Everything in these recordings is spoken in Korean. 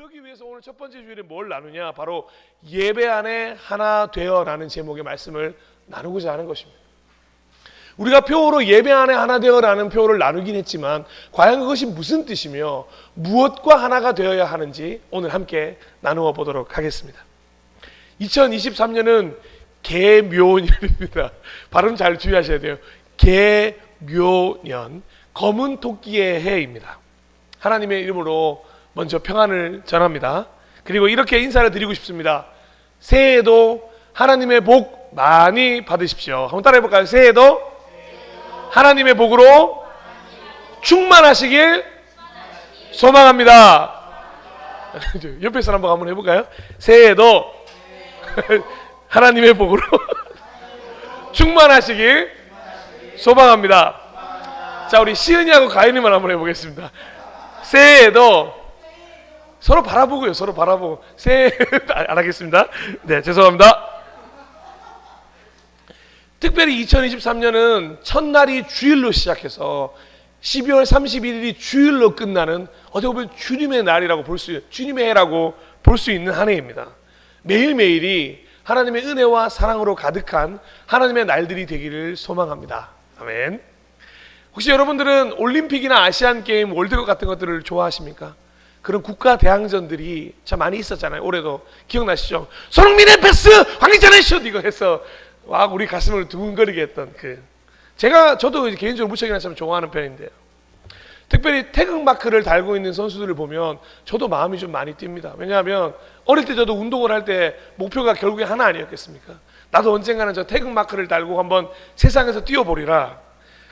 그러기 위해서 오늘 첫 번째 주일에 뭘 나누냐? 바로 예배 안에 하나 되어라는 제목의 말씀을 나누고자 하는 것입니다. 우리가 표어로 예배 안에 하나 되어라는 표어를 나누긴 했지만 과연 그것이 무슨 뜻이며 무엇과 하나가 되어야 하는지 오늘 함께 나누어 보도록 하겠습니다. 2023년은 개묘년입니다. 발음 잘 주의하셔야 돼요. 개묘년, 검은 토끼의 해입니다. 하나님의 이름으로 먼저 평안을 전합니다. 그리고 이렇게 인사를 드리고 싶습니다. 새해에도 하나님의 복 많이 받으십시오. 한번 따라해 볼까요? 새해에도 하나님의 복으로 충만하시길 소망합니다. 옆에 사람 한번 해볼까요? 새해에도 하나님의 복으로 충만하시길 소망합니다. 자, 우리 시은이하고 가인이만 한번 해보겠습니다. 새해에도 서로 바라보고요. 서로 바라보고. 새해 안 하겠습니다. 네, 죄송합니다. 특별히 2023년은 첫날이 주일로 시작해서 12월 31일이 주일로 끝나는 어떻게 보면 주님의 날이라고 주님의 해라고 볼 수 있는 한 해입니다. 매일매일이 하나님의 은혜와 사랑으로 가득한 하나님의 날들이 되기를 소망합니다. 아멘. 혹시 여러분들은 올림픽이나 아시안게임, 월드컵 같은 것들을 좋아하십니까? 그런 국가 대항전들이 참 많이 있었잖아요. 올해도 기억나시죠? 손흥민의 패스, 황희찬의 슛 이거 해서 와 우리 가슴을 두근거리게 했던 저도 개인적으로 무척이나 참 좋아하는 편인데요. 특별히 태극 마크를 달고 있는 선수들을 보면 저도 마음이 좀 많이 뜁니다. 왜냐하면 어릴 때 저도 운동을 할 때 목표가 결국에 하나 아니었겠습니까? 나도 언젠가는 저 태극 마크를 달고 한번 세상에서 뛰어보리라.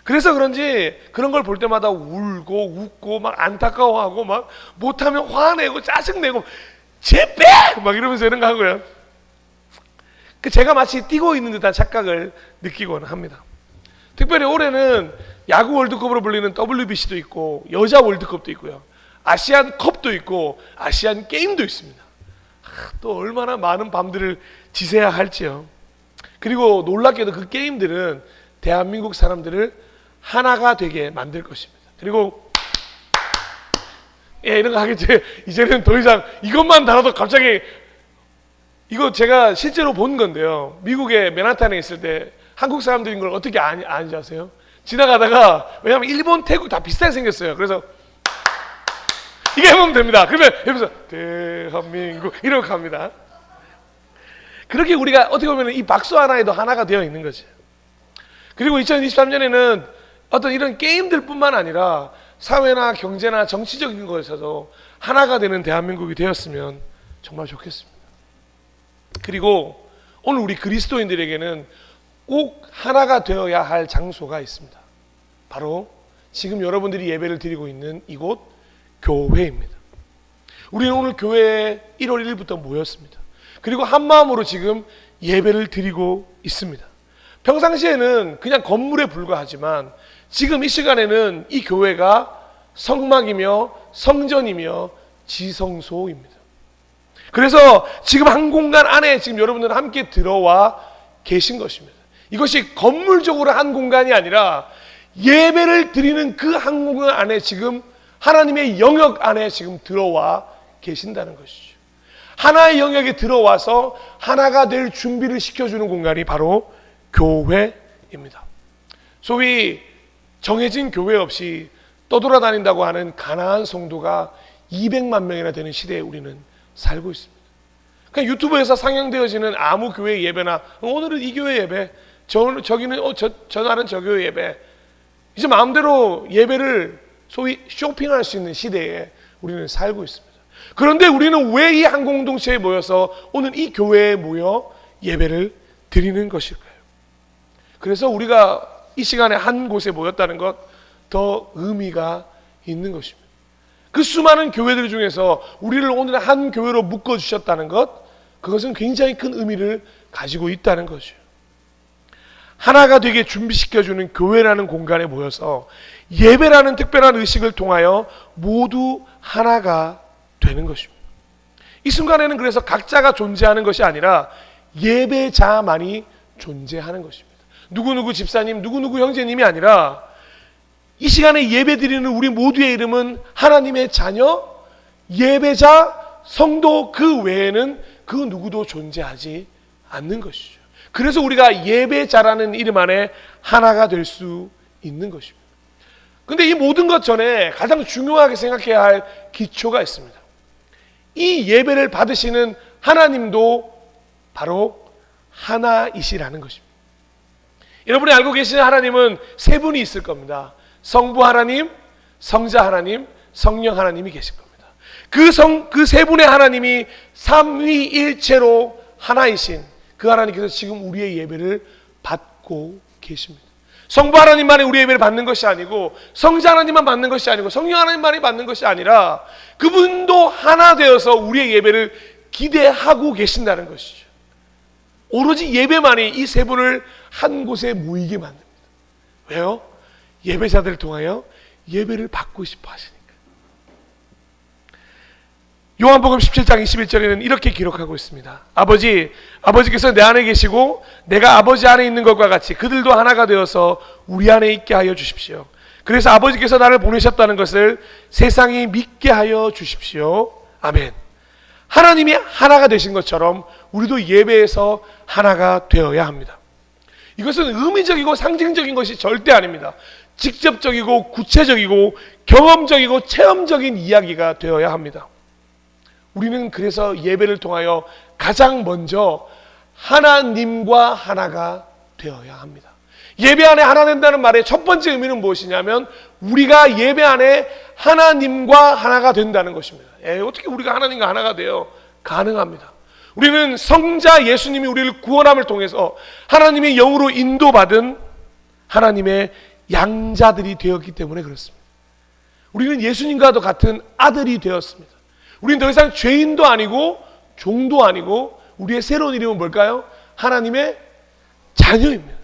그래서 그런지 그런 걸 볼 때마다 울고 웃고 막 안타까워하고 막 못하면 화내고 짜증내고 제빼 막 이러면서 이런 거 하고요. 제가 마치 뛰고 있는 듯한 착각을 느끼곤 합니다. 특별히 올해는 야구 월드컵으로 불리는 WBC도 있고 여자 월드컵도 있고요. 아시안 컵도 있고 아시안 게임도 있습니다. 또 얼마나 많은 밤들을 지새야 할지요. 그리고 놀랍게도 그 게임들은 대한민국 사람들을 하나가 되게 만들 것입니다. 그리고 이런 거 하겠지. 이제는 더 이상 이것만 달아도 갑자기 이거 제가 실제로 본 건데요. 미국의 맨하탄에 있을 때 한국 사람들인 걸 어떻게 아는지 아세요? 지나가다가 왜냐하면 일본, 태국 다 비슷하게 생겼어요. 그래서 이게 해보면 됩니다. 그러면 여기서 대한민국 이렇게 합니다. 그렇게 우리가 어떻게 보면 이 박수 하나에도 하나가 되어 있는 거죠. 그리고 2023년에는 어떤 이런 게임들 뿐만 아니라 사회나 경제나 정치적인 것에서도 하나가 되는 대한민국이 되었으면 정말 좋겠습니다. 그리고 오늘 우리 그리스도인들에게는 꼭 하나가 되어야 할 장소가 있습니다. 바로 지금 여러분들이 예배를 드리고 있는 이곳 교회입니다. 우리는 오늘 교회에 1월 1일부터 모였습니다. 그리고 한 마음으로 지금 예배를 드리고 있습니다. 평상시에는 그냥 건물에 불과하지만 지금 이 시간에는 이 교회가 성막이며 성전이며 지성소입니다. 그래서 지금 한 공간 안에 지금 여러분들은 함께 들어와 계신 것입니다. 이것이 건물적으로 한 공간이 아니라 예배를 드리는 그 한 공간 안에 지금 하나님의 영역 안에 지금 들어와 계신다는 것이죠. 하나의 영역에 들어와서 하나가 될 준비를 시켜주는 공간이 바로 교회입니다. 소위 정해진 교회 없이 떠돌아다닌다고 하는 가난한 성도가 200만 명이나 되는 시대에 우리는 살고 있습니다. 그냥 유튜브에서 상영되어지는 아무 교회 예배나 오늘은 이 교회 예배, 저기는 저 날은 저 교회 예배, 이제 마음대로 예배를 소위 쇼핑할 수 있는 시대에 우리는 살고 있습니다. 그런데 우리는 왜 이 한 공동체에 모여서 오늘 이 교회에 모여 예배를 드리는 것일까요? 그래서 우리가 이 시간에 한 곳에 모였다는 것 더 의미가 있는 것입니다. 그 수많은 교회들 중에서 우리를 오늘 한 교회로 묶어주셨다는 것, 그것은 굉장히 큰 의미를 가지고 있다는 거죠. 하나가 되게 준비시켜주는 교회라는 공간에 모여서 예배라는 특별한 의식을 통하여 모두 하나가 되는 것입니다. 이 순간에는 그래서 각자가 존재하는 것이 아니라 예배자만이 존재하는 것입니다. 누구누구 집사님, 누구누구 형제님이 아니라 이 시간에 예배 드리는 우리 모두의 이름은 하나님의 자녀, 예배자, 성도 그 외에는 그 누구도 존재하지 않는 것이죠. 그래서 우리가 예배자라는 이름 안에 하나가 될 수 있는 것입니다. 근데 이 모든 것 전에 가장 중요하게 생각해야 할 기초가 있습니다. 이 예배를 받으시는 하나님도 바로 하나이시라는 것입니다. 여러분이 알고 계시는 하나님은 세 분이 있을 겁니다. 성부 하나님, 성자 하나님, 성령 하나님이 계실 겁니다. 그 세 분의 하나님이 삼위일체로 하나이신 그 하나님께서 지금 우리의 예배를 받고 계십니다. 성부 하나님만이 우리의 예배를 받는 것이 아니고, 성자 하나님만 받는 것이 아니고, 성령 하나님만이 받는 것이 아니라 그분도 하나 되어서 우리의 예배를 기대하고 계신다는 것이죠. 오로지 예배만이 이 세 분을 한 곳에 모이게 만듭니다. 왜요? 예배자들을 통하여 예배를 받고 싶어 하시니까. 요한복음 17장 21절에는 이렇게 기록하고 있습니다. 아버지께서 내 안에 계시고 내가 아버지 안에 있는 것과 같이 그들도 하나가 되어서 우리 안에 있게 하여 주십시오. 그래서 아버지께서 나를 보내셨다는 것을 세상이 믿게 하여 주십시오. 아멘. 하나님이 하나가 되신 것처럼 우리도 예배에서 하나가 되어야 합니다. 이것은 의미적이고 상징적인 것이 절대 아닙니다. 직접적이고 구체적이고 경험적이고 체험적인 이야기가 되어야 합니다. 우리는 그래서 예배를 통하여 가장 먼저 하나님과 하나가 되어야 합니다. 예배 안에 하나 된다는 말의 첫 번째 의미는 무엇이냐면 우리가 예배 안에 하나님과 하나가 된다는 것입니다. 어떻게 우리가 하나님과 하나가 돼요? 가능합니다. 우리는 성자 예수님이 우리를 구원함을 통해서 하나님의 영으로 인도받은 하나님의 양자들이 되었기 때문에 그렇습니다. 우리는 예수님과도 같은 아들이 되었습니다. 우리는 더 이상 죄인도 아니고 종도 아니고 우리의 새로운 이름은 뭘까요? 하나님의 자녀입니다.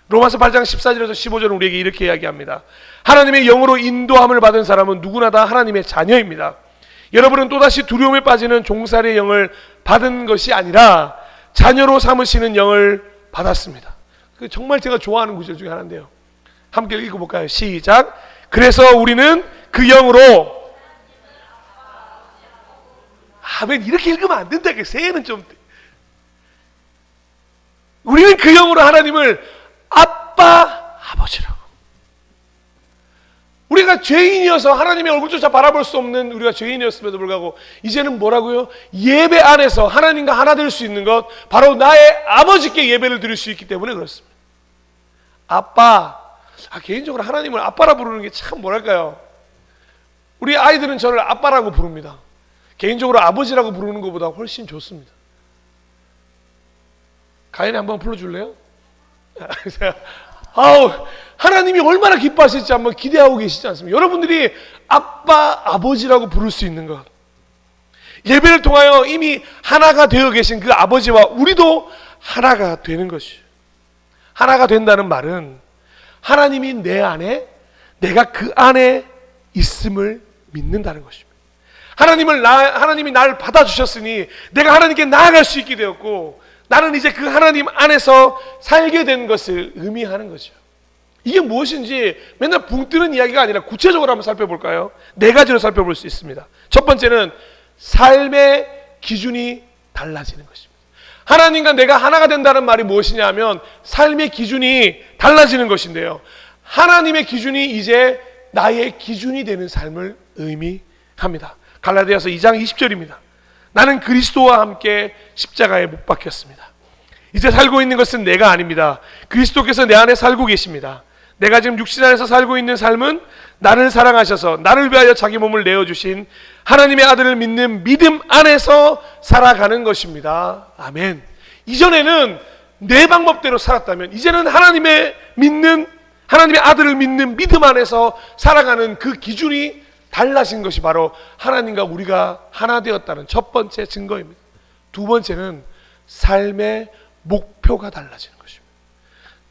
로마서 8장 14절에서 15절은 우리에게 이렇게 이야기합니다. 하나님의 영으로 인도함을 받은 사람은 누구나 다 하나님의 자녀입니다. 여러분은 또다시 두려움에 빠지는 종살이의 영을 받은 것이 아니라 자녀로 삼으시는 영을 받았습니다. 정말 제가 좋아하는 구절 중에 하나인데요. 함께 읽어볼까요? 시작. 그래서 우리는 그 영으로 아멘. 이렇게 읽으면 안 된다. 새해는 좀 우리는 그 영으로 하나님을 아빠, 아버지라고. 우리가 죄인이어서 하나님의 얼굴조차 바라볼 수 없는 우리가 죄인이었음에도 불구하고 이제는 뭐라고요? 예배 안에서 하나님과 하나 될 수 있는 것, 바로 나의 아버지께 예배를 드릴 수 있기 때문에 그렇습니다. 아빠. 개인적으로 하나님을 아빠라 부르는 게 참 뭐랄까요? 우리 아이들은 저를 아빠라고 부릅니다. 개인적으로 아버지라고 부르는 것보다 훨씬 좋습니다. 가인이 한번 불러줄래요? 하나님이 얼마나 기뻐하실지 한번 기대하고 계시지 않습니까? 여러분들이 아빠, 아버지라고 부를 수 있는 것, 예배를 통하여 이미 하나가 되어 계신 그 아버지와 우리도 하나가 되는 것이죠. 하나가 된다는 말은 하나님이 내 안에, 내가 그 안에 있음을 믿는다는 것입니다. 하나님이 나를 받아주셨으니 내가 하나님께 나아갈 수 있게 되었고, 나는 이제 그 하나님 안에서 살게 된 것을 의미하는 거죠. 이게 무엇인지 맨날 붕 뜨는 이야기가 아니라 구체적으로 한번 살펴볼까요? 네 가지로 살펴볼 수 있습니다. 첫 번째는 삶의 기준이 달라지는 것입니다. 하나님과 내가 하나가 된다는 말이 무엇이냐 하면 삶의 기준이 달라지는 것인데요. 하나님의 기준이 이제 나의 기준이 되는 삶을 의미합니다. 갈라디아서 2장 20절입니다. 나는 그리스도와 함께 십자가에 못 박혔습니다. 이제 살고 있는 것은 내가 아닙니다. 그리스도께서 내 안에 살고 계십니다. 내가 지금 육신 안에서 살고 있는 삶은 나를 사랑하셔서 나를 위하여 자기 몸을 내어주신 하나님의 아들을 믿는 믿음 안에서 살아가는 것입니다. 아멘. 이전에는 내 방법대로 살았다면 이제는 하나님의 아들을 믿는 믿음 안에서 살아가는 그 기준이 달라진 것이 바로 하나님과 우리가 하나 되었다는 첫 번째 증거입니다. 두 번째는 삶의 목표가 달라지는 것입니다.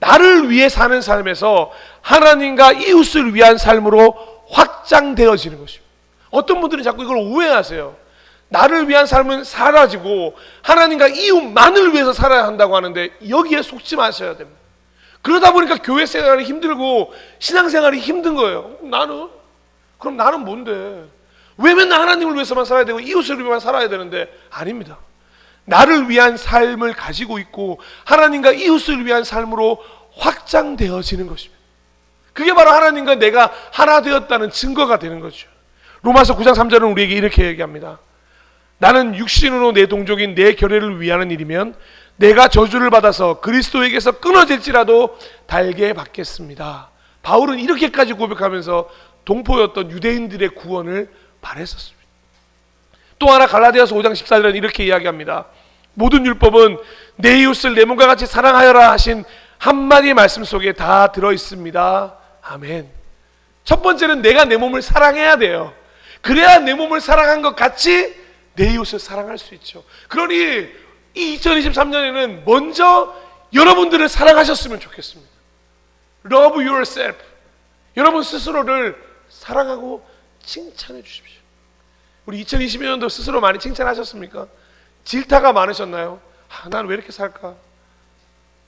나를 위해 사는 삶에서 하나님과 이웃을 위한 삶으로 확장되어지는 것입니다. 어떤 분들은 자꾸 이걸 오해하세요. 나를 위한 삶은 사라지고 하나님과 이웃만을 위해서 살아야 한다고 하는데 여기에 속지 마셔야 됩니다. 그러다 보니까 교회 생활이 힘들고 신앙생활이 힘든 거예요. 그럼 나는 뭔데? 왜 맨날 하나님을 위해서만 살아야 되고 이웃을 위해서만 살아야 되는데? 아닙니다. 나를 위한 삶을 가지고 있고 하나님과 이웃을 위한 삶으로 확장되어지는 것입니다. 그게 바로 하나님과 내가 하나 되었다는 증거가 되는 거죠. 로마서 9장 3절은 우리에게 이렇게 얘기합니다. 나는 육신으로 내 동족인 내 결례를 위하는 일이면 내가 저주를 받아서 그리스도에게서 끊어질지라도 달게 받겠습니다. 바울은 이렇게까지 고백하면서 동포였던 유대인들의 구원을 바랬었습니다. 또 하나 갈라디아서 5장 14절은 이렇게 이야기합니다. 모든 율법은 내 이웃을 내 몸과 같이 사랑하여라 하신 한마디의 말씀 속에 다 들어있습니다. 아멘. 첫 번째는 내가 내 몸을 사랑해야 돼요. 그래야 내 몸을 사랑한 것 같이 내 이웃을 사랑할 수 있죠. 그러니 이 2023년에는 먼저 여러분들을 사랑하셨으면 좋겠습니다. Love yourself. 여러분 스스로를 사랑하고 칭찬해 주십시오. 우리 2022년도 스스로 많이 칭찬하셨습니까? 질타가 많으셨나요? 난 왜 이렇게 살까?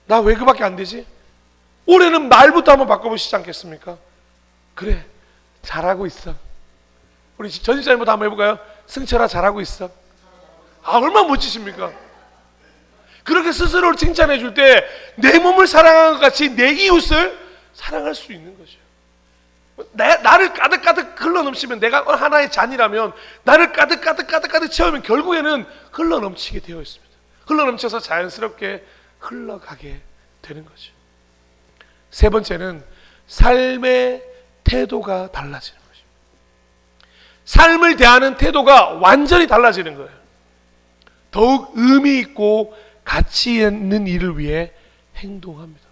나 왜 그밖에 안 되지? 올해는 말부터 한번 바꿔보시지 않겠습니까? 그래, 잘하고 있어. 우리 전집사님부터 한번 해볼까요? 승철아, 잘하고 있어. 얼마나 멋지십니까? 그렇게 스스로를 칭찬해 줄 때 내 몸을 사랑하는 것 같이 내 이웃을 사랑할 수 있는 거죠. 나를 가득가득 흘러넘치면, 내가 하나의 잔이라면 나를 가득 채우면 결국에는 흘러넘치게 되어 있습니다. 흘러넘쳐서 자연스럽게 흘러가게 되는 거죠. 세 번째는 삶의 태도가 달라지는 거죠. 삶을 대하는 태도가 완전히 달라지는 거예요. 더욱 의미 있고 가치 있는 일을 위해 행동합니다.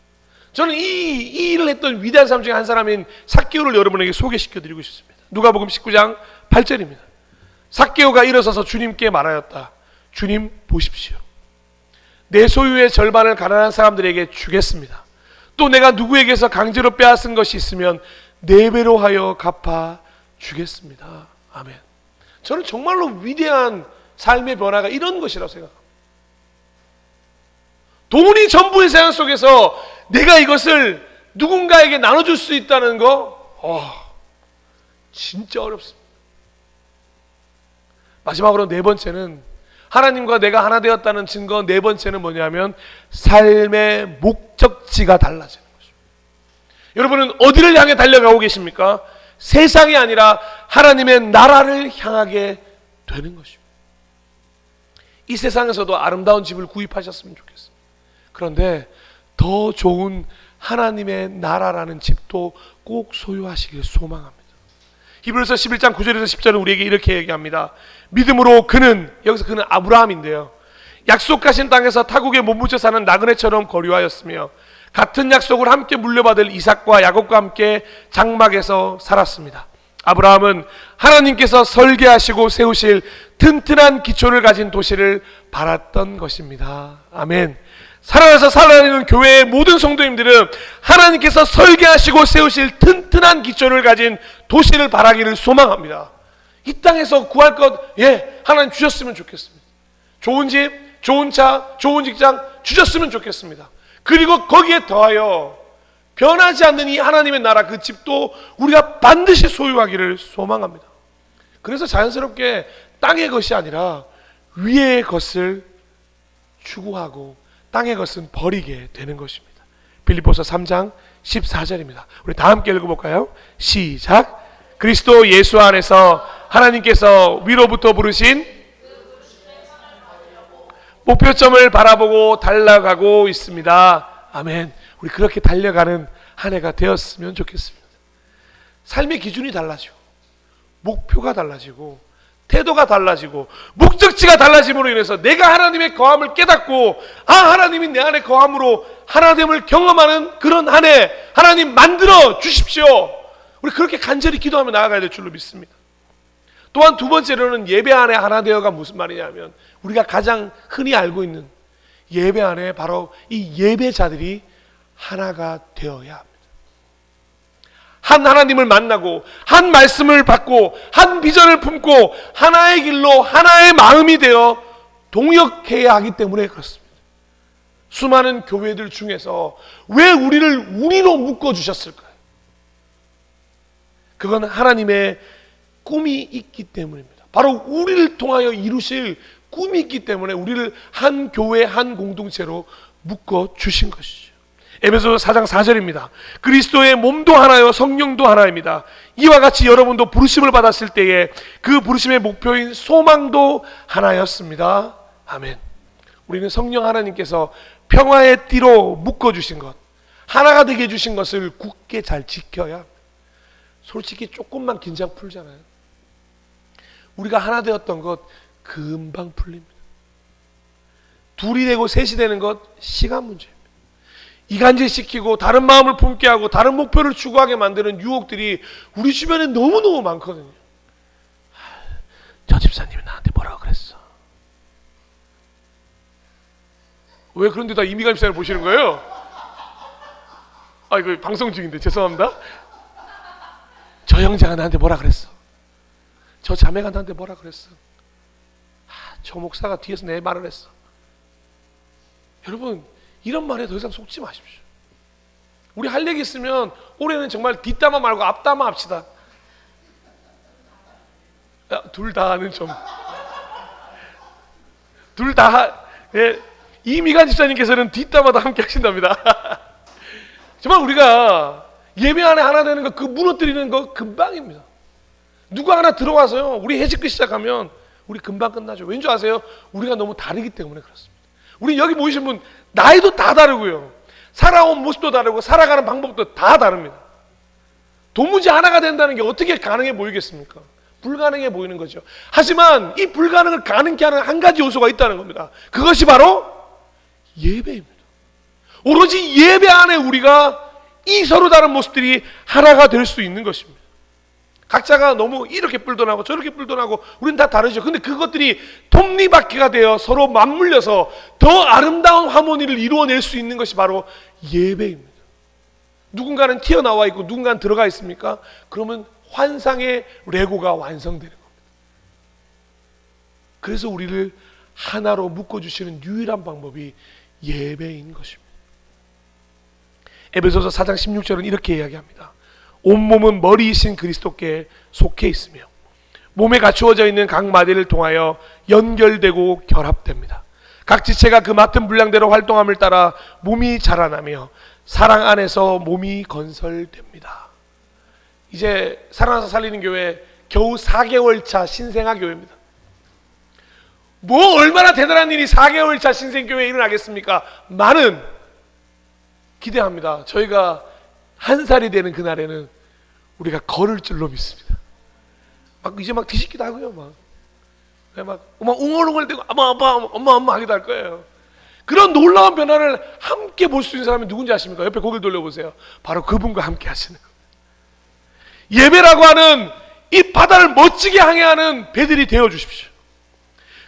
저는 이 일을 했던 위대한 사람 중에 한 사람인 삭개오를 여러분에게 소개시켜드리고 싶습니다. 누가복음 19장 8절입니다. 삭개오가 일어서서 주님께 말하였다. 주님 보십시오. 내 소유의 절반을 가난한 사람들에게 주겠습니다. 또 내가 누구에게서 강제로 빼앗은 것이 있으면 4배로 하여 갚아 주겠습니다. 아멘. 저는 정말로 위대한 삶의 변화가 이런 것이라고 생각합니다. 돈이 전부의 세상 속에서 내가 이것을 누군가에게 나눠줄 수 있다는 거, 진짜 어렵습니다. 마지막으로 네 번째는, 하나님과 내가 하나 되었다는 증거 네 번째는 뭐냐면 삶의 목적지가 달라지는 것입니다. 여러분은 어디를 향해 달려가고 계십니까? 세상이 아니라 하나님의 나라를 향하게 되는 것입니다. 이 세상에서도 아름다운 집을 구입하셨으면 좋겠습니다. 그런데 더 좋은 하나님의 나라라는 집도 꼭 소유하시길 소망합니다. 히브리서 11장 9절에서 10절은 우리에게 이렇게 얘기합니다. 믿음으로 그는, 여기서 그는 아브라함인데요, 약속하신 땅에서 타국에 몸부쳐 사는 나그네처럼 거류하였으며 같은 약속을 함께 물려받을 이삭과 야곱과 함께 장막에서 살았습니다. 아브라함은 하나님께서 설계하시고 세우실 튼튼한 기초를 가진 도시를 바랐던 것입니다. 아멘. 살아나서 살아내는 교회의 모든 성도님들은 하나님께서 설계하시고 세우실 튼튼한 기초를 가진 도시를 바라기를 소망합니다. 이 땅에서 구할 것, 하나님 주셨으면 좋겠습니다. 좋은 집, 좋은 차, 좋은 직장 주셨으면 좋겠습니다. 그리고 거기에 더하여 변하지 않는 이 하나님의 나라, 그 집도 우리가 반드시 소유하기를 소망합니다. 그래서 자연스럽게 땅의 것이 아니라 위의 것을 추구하고 땅의 것은 버리게 되는 것입니다. 빌립보서 3장 14절입니다. 우리 다 함께 읽어볼까요? 시작. 그리스도 예수 안에서 하나님께서 위로부터 부르신 목표점을 바라보고 달려가고 있습니다. 아멘. 우리 그렇게 달려가는 한 해가 되었으면 좋겠습니다. 삶의 기준이 달라지고 목표가 달라지고 태도가 달라지고 목적지가 달라짐으로 인해서 내가 하나님의 거함을 깨닫고, 하나님이 내 안에 거함으로 하나됨을 경험하는 그런 한 해 하나님 만들어 주십시오. 우리 그렇게 간절히 기도하며 나아가야 될 줄로 믿습니다. 또한 두 번째로는 예배 안에 하나 되어가 무슨 말이냐면, 우리가 가장 흔히 알고 있는 예배 안에 바로 이 예배자들이 하나가 되어야 합니다. 한 하나님을 만나고 한 말씀을 받고 한 비전을 품고 하나의 길로 하나의 마음이 되어 동역해야 하기 때문에 그렇습니다. 수많은 교회들 중에서 왜 우리를 우리로 묶어주셨을까요? 그건 하나님의 꿈이 있기 때문입니다. 바로 우리를 통하여 이루실 꿈이 있기 때문에 우리를 한 교회, 한 공동체로 묶어 주신 것이죠. 에베소서 4장 4절입니다. 그리스도의 몸도 하나요 성령도 하나입니다. 이와 같이 여러분도 부르심을 받았을 때에 그 부르심의 목표인 소망도 하나였습니다. 아멘. 우리는 성령 하나님께서 평화의 띠로 묶어주신 것, 하나가 되게 해주신 것을 굳게 잘 지켜야, 솔직히 조금만 긴장 풀잖아요. 우리가 하나 되었던 것 금방 풀립니다. 둘이 되고 셋이 되는 것 시간 문제입니다. 이간질시키고 다른 마음을 품게 하고 다른 목표를 추구하게 만드는 유혹들이 우리 주변에 너무너무 많거든요. 저 집사님이 나한테 뭐라고 그랬어. 왜 그런데 다 이미감 집사를 보시는 거예요? 아, 이거 방송 중인데 죄송합니다. 저 형제가 나한테 뭐라 그랬어. 저 자매가 나한테 뭐라 그랬어. 저 목사가 뒤에서 내 말을 했어. 여러분, 이런 말에 더 이상 속지 마십시오. 우리 할 얘기 있으면 올해는 정말 뒷담화 말고 앞담화 합시다. 둘 다는 좀. 둘 다, 예, 이미간 집사님께서는 뒷담화도 함께 하신답니다. 정말 우리가 예배 안에 하나 되는 거, 그 무너뜨리는 거 금방입니다. 누가 하나 들어와서요, 우리 해집기 시작하면 우리 금방 끝나죠. 왠지 아세요? 우리가 너무 다르기 때문에 그렇습니다. 우리 여기 모이신 분 나이도 다 다르고요, 살아온 모습도 다르고 살아가는 방법도 다 다릅니다. 도무지 하나가 된다는 게 어떻게 가능해 보이겠습니까? 불가능해 보이는 거죠. 하지만 이 불가능을 가능케 하는 한 가지 요소가 있다는 겁니다. 그것이 바로 예배입니다. 오로지 예배 안에 우리가 이 서로 다른 모습들이 하나가 될 수 있는 것입니다. 각자가 너무 이렇게 뿔도나고 저렇게 뿔도나고 우리는 다 다르죠. 근데 그것들이 톱니바퀴가 되어 서로 맞물려서 더 아름다운 하모니를 이루어낼 수 있는 것이 바로 예배입니다. 누군가는 튀어나와 있고 누군가는 들어가 있습니까? 그러면 환상의 레고가 완성되는 겁니다. 그래서 우리를 하나로 묶어주시는 유일한 방법이 예배인 것입니다. 에베소서 4장 16절은 이렇게 이야기합니다. 온몸은 머리이신 그리스도께 속해 있으며 몸에 갖추어져 있는 각 마디를 통하여 연결되고 결합됩니다. 각 지체가 그 맡은 분량대로 활동함을 따라 몸이 자라나며 사랑 안에서 몸이 건설됩니다. 이제 사랑해서 살리는 교회 겨우 4개월 차 신생아 교회입니다. 뭐 얼마나 대단한 일이 4개월 차 신생교회에 일어나겠습니까? 많은 기대합니다. 저희가 1살이 되는 그날에는 우리가 걸을 줄로 믿습니다. 이제 뒤집기도 하고요. 막 웅얼웅얼대고 엄마 하기도 할 거예요. 그런 놀라운 변화를 함께 볼 수 있는 사람이 누군지 아십니까? 옆에 고개를 돌려보세요. 바로 그분과 함께 하시는 겁니다. 예배라고 하는 이 바다를 멋지게 항해하는 배들이 되어주십시오.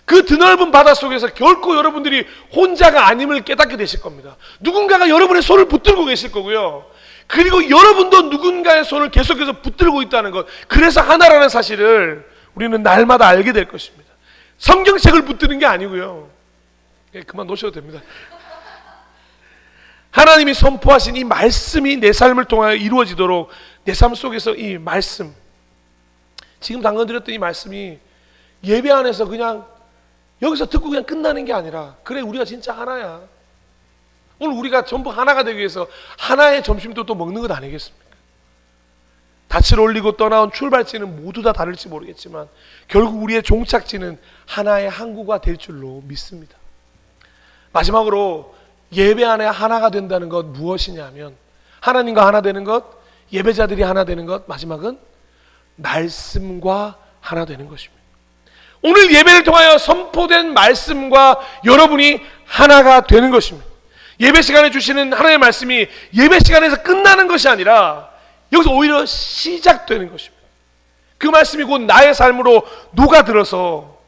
그 드넓은 바다 속에서 결코 여러분들이 혼자가 아님을 깨닫게 되실 겁니다. 누군가가 여러분의 손을 붙들고 계실 거고요, 그리고 여러분도 누군가의 손을 계속해서 붙들고 있다는 것, 그래서 하나라는 사실을 우리는 날마다 알게 될 것입니다. 성경책을 붙드는 게 아니고요. 그만 놓으셔도 됩니다. 하나님이 선포하신 이 말씀이 내 삶을 통하여 이루어지도록 내 삶 속에서 이 말씀, 지금 당근 드렸던 이 말씀이 예배 안에서 그냥 여기서 듣고 그냥 끝나는 게 아니라, 그래 우리가 진짜 하나야, 오늘 우리가 전부 하나가 되기 위해서 하나의 점심도 또 먹는 것 아니겠습니까? 닻을 올리고 떠나온 출발지는 모두 다 다를지 모르겠지만 결국 우리의 종착지는 하나의 항구가 될 줄로 믿습니다. 마지막으로 예배 안에 하나가 된다는 것 무엇이냐면, 하나님과 하나 되는 것, 예배자들이 하나 되는 것, 마지막은 말씀과 하나 되는 것입니다. 오늘 예배를 통하여 선포된 말씀과 여러분이 하나가 되는 것입니다. 예배 시간에 주시는 하나님의 말씀이 예배 시간에서 끝나는 것이 아니라 여기서 오히려 시작되는 것입니다. 그 말씀이 곧 나의 삶으로 녹아들어서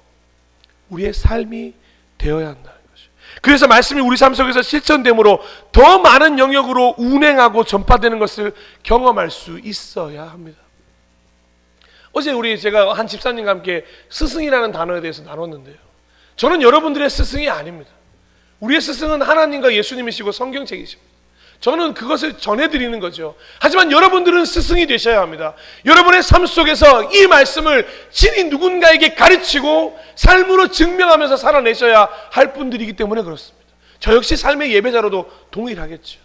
우리의 삶이 되어야 한다는 것이죠. 그래서 말씀이 우리 삶 속에서 실천됨으로 더 많은 영역으로 운행하고 전파되는 것을 경험할 수 있어야 합니다. 어제 제가 한 집사님과 함께 스승이라는 단어에 대해서 나눴는데요, 저는 여러분들의 스승이 아닙니다. 우리의 스승은 하나님과 예수님이시고 성경책이십니다. 저는 그것을 전해드리는 거죠. 하지만 여러분들은 스승이 되셔야 합니다. 여러분의 삶 속에서 이 말씀을 친히 누군가에게 가르치고 삶으로 증명하면서 살아내셔야 할 분들이기 때문에 그렇습니다. 저 역시 삶의 예배자로도 동일하겠죠.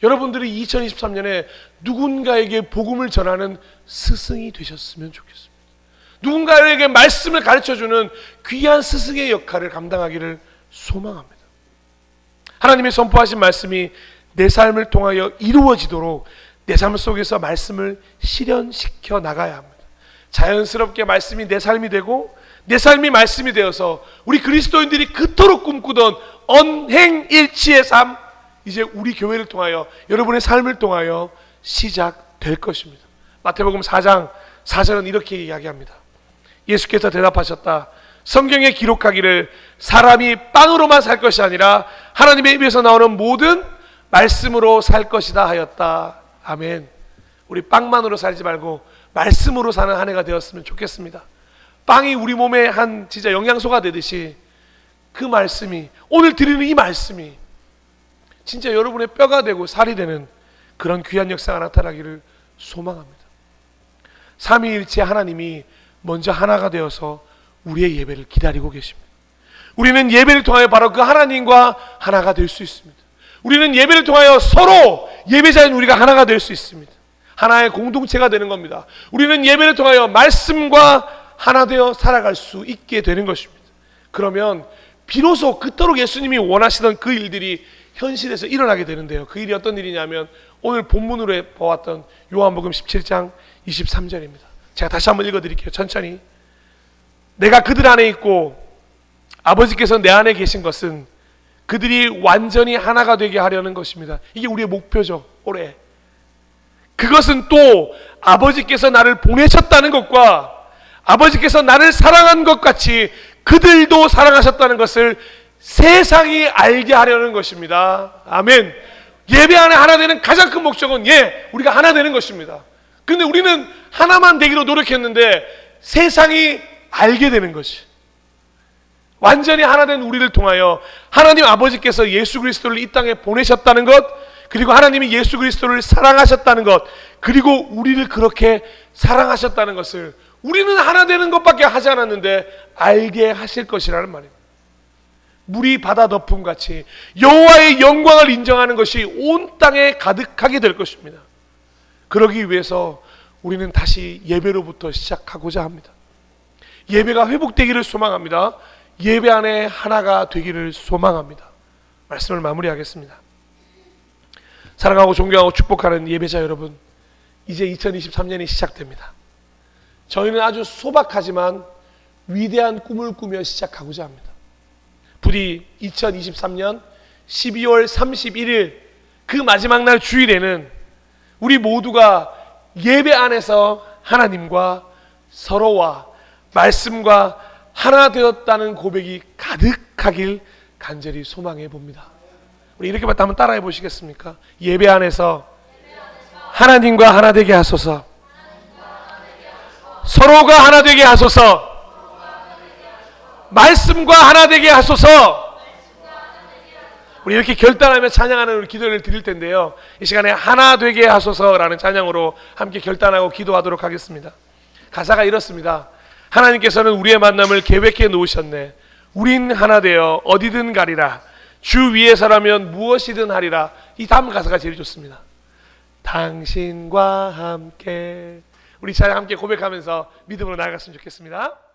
여러분들이 2023년에 누군가에게 복음을 전하는 스승이 되셨으면 좋겠습니다. 누군가에게 말씀을 가르쳐주는 귀한 스승의 역할을 감당하기를 소망합니다. 하나님이 선포하신 말씀이 내 삶을 통하여 이루어지도록 내 삶 속에서 말씀을 실현시켜 나가야 합니다. 자연스럽게 말씀이 내 삶이 되고 내 삶이 말씀이 되어서 우리 그리스도인들이 그토록 꿈꾸던 언행일치의 삶, 이제 우리 교회를 통하여 여러분의 삶을 통하여 시작될 것입니다. 마태복음 4장 4절은 이렇게 이야기합니다. 예수께서 대답하셨다. 성경에 기록하기를 사람이 빵으로만 살 것이 아니라 하나님의 입에서 나오는 모든 말씀으로 살 것이다 하였다. 아멘. 우리 빵만으로 살지 말고 말씀으로 사는 한 해가 되었으면 좋겠습니다. 빵이 우리 몸에 한 진짜 영양소가 되듯이 그 말씀이, 오늘 드리는 이 말씀이 진짜 여러분의 뼈가 되고 살이 되는 그런 귀한 역사가 나타나기를 소망합니다. 삼위일체 하나님이 먼저 하나가 되어서 우리의 예배를 기다리고 계십니다. 우리는 예배를 통하여 바로 그 하나님과 하나가 될 수 있습니다. 우리는 예배를 통하여 서로 예배자인 우리가 하나가 될 수 있습니다. 하나의 공동체가 되는 겁니다. 우리는 예배를 통하여 말씀과 하나 되어 살아갈 수 있게 되는 것입니다. 그러면 비로소 그토록 예수님이 원하시던 그 일들이 현실에서 일어나게 되는데요. 그 일이 어떤 일이냐면 오늘 본문으로 보았던 요한복음 17장 23절입니다. 제가 다시 한번 읽어드릴게요. 천천히. 내가 그들 안에 있고 아버지께서 내 안에 계신 것은 그들이 완전히 하나가 되게 하려는 것입니다. 이게 우리의 목표죠. 올해. 그것은 또 아버지께서 나를 보내셨다는 것과 아버지께서 나를 사랑한 것 같이 그들도 사랑하셨다는 것을 세상이 알게 하려는 것입니다. 아멘. 예배 안에 하나 되는 가장 큰 목적은 우리가 하나 되는 것입니다. 근데 우리는 하나만 되기로 노력했는데 세상이 알게 되는 것이, 완전히 하나 된 우리를 통하여 하나님 아버지께서 예수 그리스도를 이 땅에 보내셨다는 것, 그리고 하나님이 예수 그리스도를 사랑하셨다는 것, 그리고 우리를 그렇게 사랑하셨다는 것을 우리는 하나 되는 것밖에 하지 않았는데 알게 하실 것이라는 말입니다. 물이 바다 덮음같이 여호와의 영광을 인정하는 것이 온 땅에 가득하게 될 것입니다. 그러기 위해서 우리는 다시 예배로부터 시작하고자 합니다. 예배가 회복되기를 소망합니다. 예배 안에 하나가 되기를 소망합니다. 말씀을 마무리하겠습니다. 사랑하고 존경하고 축복하는 예배자 여러분, 이제 2023년이 시작됩니다. 저희는 아주 소박하지만 위대한 꿈을 꾸며 시작하고자 합니다. 부디 2023년 12월 31일 그 마지막 날 주일에는 우리 모두가 예배 안에서 하나님과 서로와 말씀과 하나 되었다는 고백이 가득하길 간절히 소망해 봅니다. 우리 이렇게 한번 따라해 보시겠습니까? 예배 안에서 하나님과 하나 되게 하소서. 서로가 하나 되게 하소서. 말씀과 하나 되게 하소서. 우리 이렇게 결단하며 찬양하는 우리 기도를 드릴 텐데요. 이 시간에 하나 되게 하소서라는 찬양으로 함께 결단하고 기도하도록 하겠습니다. 가사가 이렇습니다. 하나님께서는 우리의 만남을 계획해 놓으셨네. 우린 하나 되어 어디든 가리라. 주 위에서라면 무엇이든 하리라. 이 다음 가사가 제일 좋습니다. 당신과 함께. 우리 찬양 함께 고백하면서 믿음으로 나아갔으면 좋겠습니다.